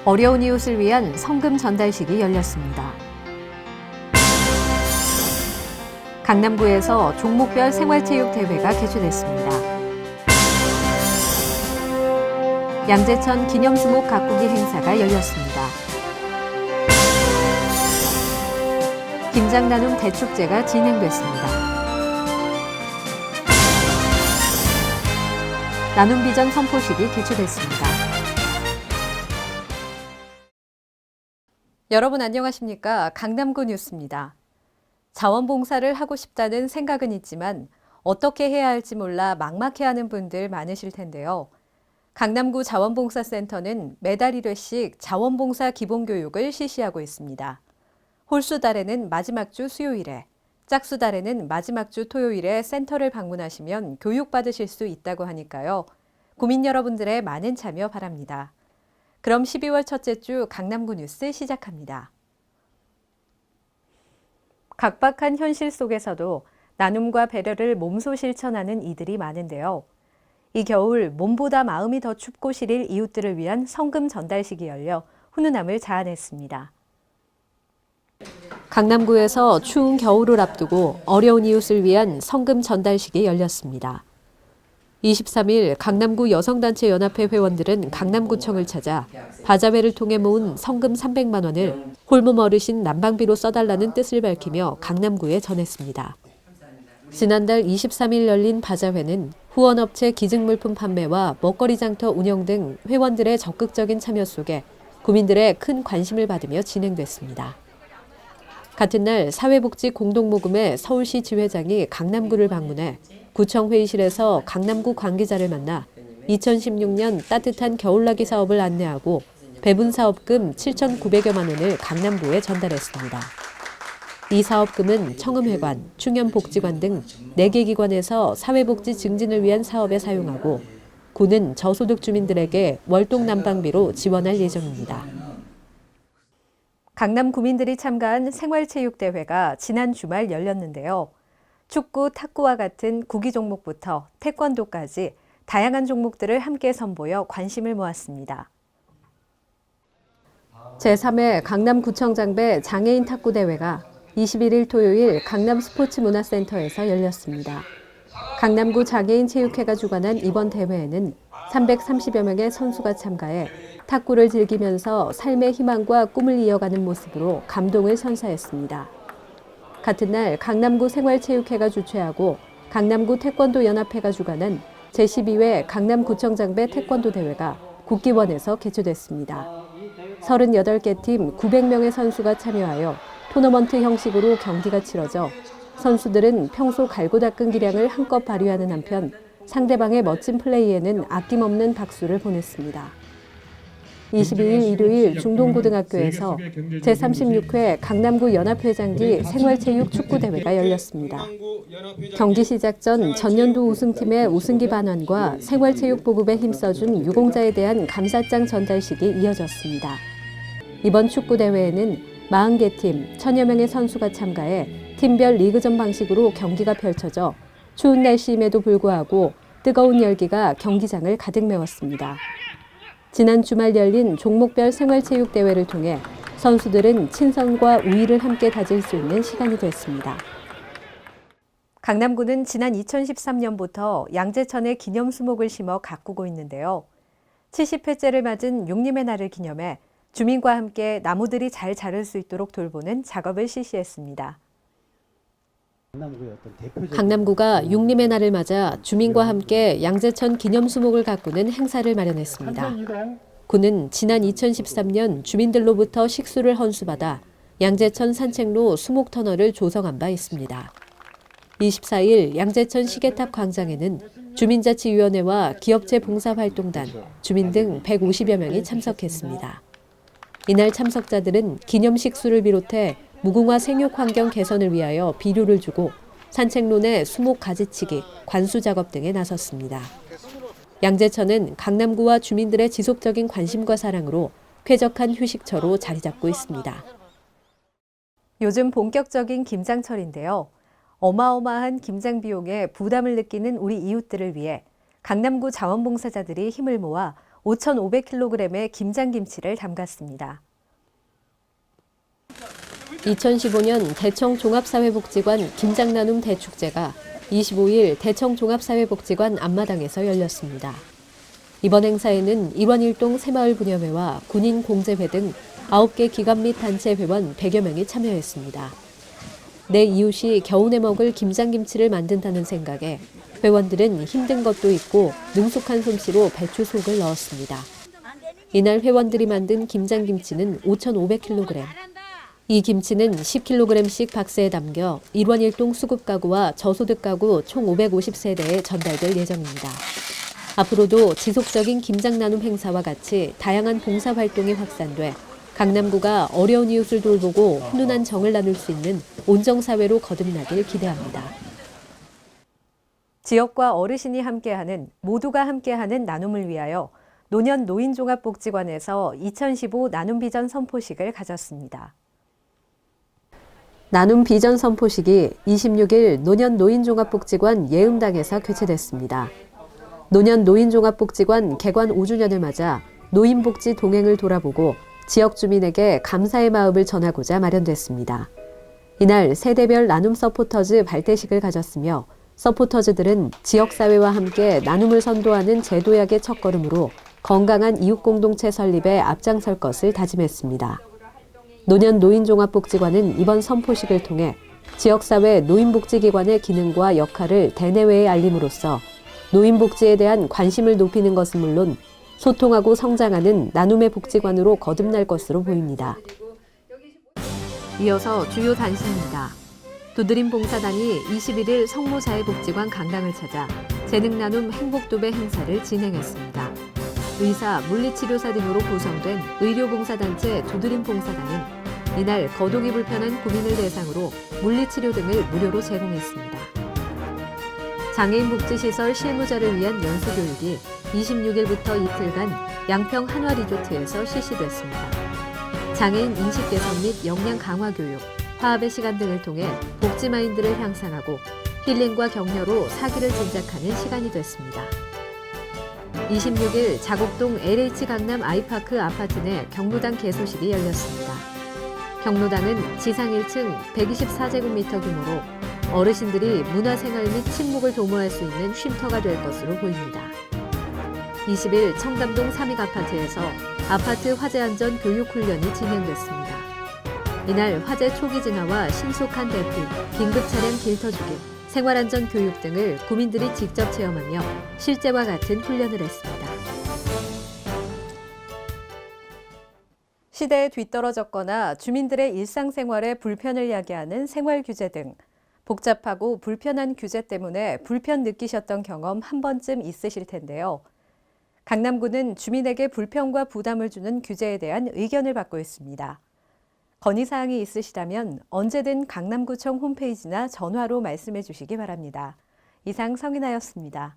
어려운 이웃을 위한 성금 전달식이 열렸습니다. 강남구에서 종목별 생활체육대회가 개최됐습니다. 양재천 기념수목 가꾸기 행사가 열렸습니다. 김장 나눔 대축제가 진행됐습니다. 나눔 비전 선포식이 개최됐습니다. 여러분 안녕하십니까? 강남구 뉴스입니다. 자원봉사를 하고 싶다는 생각은 있지만 어떻게 해야 할지 몰라 막막해하는 분들 많으실 텐데요. 강남구 자원봉사센터는 매달 1회씩 자원봉사 기본교육을 실시하고 있습니다. 홀수달에는 마지막 주 수요일에, 짝수달에는 마지막 주 토요일에 센터를 방문하시면 교육받으실 수 있다고 하니까요. 구민 여러분들의 많은 참여 바랍니다. 그럼 12월 첫째 주 강남구 뉴스 시작합니다. 각박한 현실 속에서도 나눔과 배려를 몸소 실천하는 이들이 많은데요. 이 겨울 몸보다 마음이 더 춥고 시릴 이웃들을 위한 성금 전달식이 열려 훈훈함을 자아냈습니다. 강남구에서 추운 겨울을 앞두고 어려운 이웃을 위한 성금 전달식이 열렸습니다. 23일 강남구 여성단체 연합회 회원들은 강남구청을 찾아 바자회를 통해 모은 성금 300만 원을 홀몸 어르신 난방비로 써달라는 뜻을 밝히며 강남구에 전했습니다. 지난달 23일 열린 바자회는 후원업체 기증물품 판매와 먹거리 장터 운영 등 회원들의 적극적인 참여 속에 구민들의 큰 관심을 받으며 진행됐습니다. 같은 날 사회복지 공동모금회 서울시 지회장이 강남구를 방문해 구청 회의실에서 강남구 관계자를 만나 2016년 따뜻한 겨울나기 사업을 안내하고 배분 사업금 7,900여만 원을 강남구에 전달했습니다. 이 사업금은 청음회관, 충염복지관 등 4개 기관에서 사회복지 증진을 위한 사업에 사용하고 구는 저소득 주민들에게 월동 난방비로 지원할 예정입니다. 강남 구민들이 참가한 생활체육대회가 지난 주말 열렸는데요. 축구, 탁구와 같은 구기 종목부터 태권도까지 다양한 종목들을 함께 선보여 관심을 모았습니다. 제3회 강남구청장배 장애인 탁구대회가 21일 토요일 강남스포츠문화센터에서 열렸습니다. 강남구 장애인체육회가 주관한 이번 대회에는 330여 명의 선수가 참가해 탁구를 즐기면서 삶의 희망과 꿈을 이어가는 모습으로 감동을 선사했습니다. 같은 날 강남구 생활체육회가 주최하고 강남구 태권도연합회가 주관한 제12회 강남구청장배 태권도 대회가 국기원에서 개최됐습니다. 38개 팀 900명의 선수가 참여하여 토너먼트 형식으로 경기가 치러져 선수들은 평소 갈고 닦은 기량을 한껏 발휘하는 한편 상대방의 멋진 플레이에는 아낌없는 박수를 보냈습니다. 22일 일요일 중동고등학교에서 제36회 강남구 연합회장기 생활체육 축구대회가 열렸습니다. 경기 시작 전 전년도 우승팀의 우승기 반환과 생활체육 보급에 힘써준 유공자에 대한 감사장 전달식이 이어졌습니다. 이번 축구대회에는 40개 팀, 1000여 명의 선수가 참가해 팀별 리그전 방식으로 경기가 펼쳐져 추운 날씨임에도 불구하고 뜨거운 열기가 경기장을 가득 메웠습니다. 지난 주말 열린 종목별 생활체육대회를 통해 선수들은 친선과 우위를 함께 다질 수 있는 시간이 됐습니다. 강남구는 지난 2013년부터 양재천에 기념수목을 심어 가꾸고 있는데요. 70회째를 맞은 육림의 날을 기념해 주민과 함께 나무들이 잘 자랄 수 있도록 돌보는 작업을 실시했습니다. 강남구가 육림의 날을 맞아 주민과 함께 양재천 기념수목을 가꾸는 행사를 마련했습니다. 구는 지난 2013년 주민들로부터 식수를 헌수받아 양재천 산책로 수목터널을 조성한 바 있습니다. 24일 양재천 시계탑 광장에는 주민자치위원회와 기업체 봉사활동단, 주민 등 150여 명이 참석했습니다. 이날 참석자들은 기념식수를 비롯해 무궁화 생육 환경 개선을 위하여 비료를 주고 산책로 내 수목 가지치기, 관수 작업 등에 나섰습니다. 양재천은 강남구와 주민들의 지속적인 관심과 사랑으로 쾌적한 휴식처로 자리 잡고 있습니다. 요즘 본격적인 김장철인데요. 어마어마한 김장 비용에 부담을 느끼는 우리 이웃들을 위해 강남구 자원봉사자들이 힘을 모아 5,500kg의 김장김치를 담갔습니다. 2015년 대청종합사회복지관 김장나눔 대축제가 25일 대청종합사회복지관 앞마당에서 열렸습니다. 이번 행사에는 일원일동 새마을분여회와 군인공제회 등 9개 기관 및 단체 회원 100여 명이 참여했습니다. 내 이웃이 겨우내 먹을 김장김치를 만든다는 생각에 회원들은 힘든 것도 있고 능숙한 솜씨로 배추속을 넣었습니다. 이날 회원들이 만든 김장김치는 5,500kg. 이 김치는 10kg씩 박스에 담겨 일원일동 수급가구와 저소득 가구 총 550세대에 전달될 예정입니다. 앞으로도 지속적인 김장나눔 행사와 같이 다양한 봉사활동이 확산돼 강남구가 어려운 이웃을 돌보고 훈훈한 정을 나눌 수 있는 온정사회로 거듭나길 기대합니다. 지역과 어르신이 함께하는, 모두가 함께하는 나눔을 위하여 노년 노인종합복지관에서 2015 나눔비전 선포식을 가졌습니다. 나눔 비전 선포식이 26일 노년 노인종합복지관 예음당에서 개최됐습니다. 노년 노인종합복지관 개관 5주년을 맞아 노인복지 동행을 돌아보고 지역 주민에게 감사의 마음을 전하고자 마련됐습니다. 이날 세대별 나눔 서포터즈 발대식을 가졌으며 서포터즈들은 지역사회와 함께 나눔을 선도하는 제도약의 첫걸음으로 건강한 이웃공동체 설립에 앞장설 것을 다짐했습니다. 노년 노인종합복지관은 이번 선포식을 통해 지역사회 노인복지기관의 기능과 역할을 대내외에 알림으로써 노인복지에 대한 관심을 높이는 것은 물론 소통하고 성장하는 나눔의 복지관으로 거듭날 것으로 보입니다. 이어서 주요 단신입니다. 두드림 봉사단이 21일 성모사회복지관 강당을 찾아 재능나눔 행복도배 행사를 진행했습니다. 의사, 물리치료사 등으로 구성된 의료봉사단체 두드림 봉사단은 이날 거동이 불편한 구민을 대상으로 물리치료 등을 무료로 제공했습니다. 장애인 복지시설 실무자를 위한 연수교육이 26일부터 이틀간 양평 한화리조트에서 실시됐습니다. 장애인 인식 개선 및 역량 강화 교육, 화합의 시간 등을 통해 복지 마인드를 향상하고 힐링과 격려로 사기를 진작하는 시간이 됐습니다. 26일 자곡동 LH 강남 아이파크 아파트 내 경로당 개소식이 열렸습니다. 경로당은 지상 1층 124제곱미터 규모로 어르신들이 문화생활 및 친목을 도모할 수 있는 쉼터가 될 것으로 보입니다. 20일 청담동 삼익아파트에서 아파트 화재안전 교육훈련이 진행됐습니다. 이날 화재 초기 진화와 신속한 대피, 긴급 차량 길터주기, 생활안전 교육 등을 구민들이 직접 체험하며 실제와 같은 훈련을 했습니다. 시대에 뒤떨어졌거나 주민들의 일상생활에 불편을 야기하는 생활규제 등 복잡하고 불편한 규제 때문에 불편 느끼셨던 경험 한 번쯤 있으실 텐데요. 강남구는 주민에게 불편과 부담을 주는 규제에 대한 의견을 받고 있습니다. 건의사항이 있으시다면 언제든 강남구청 홈페이지나 전화로 말씀해 주시기 바랍니다. 이상 성인아였습니다.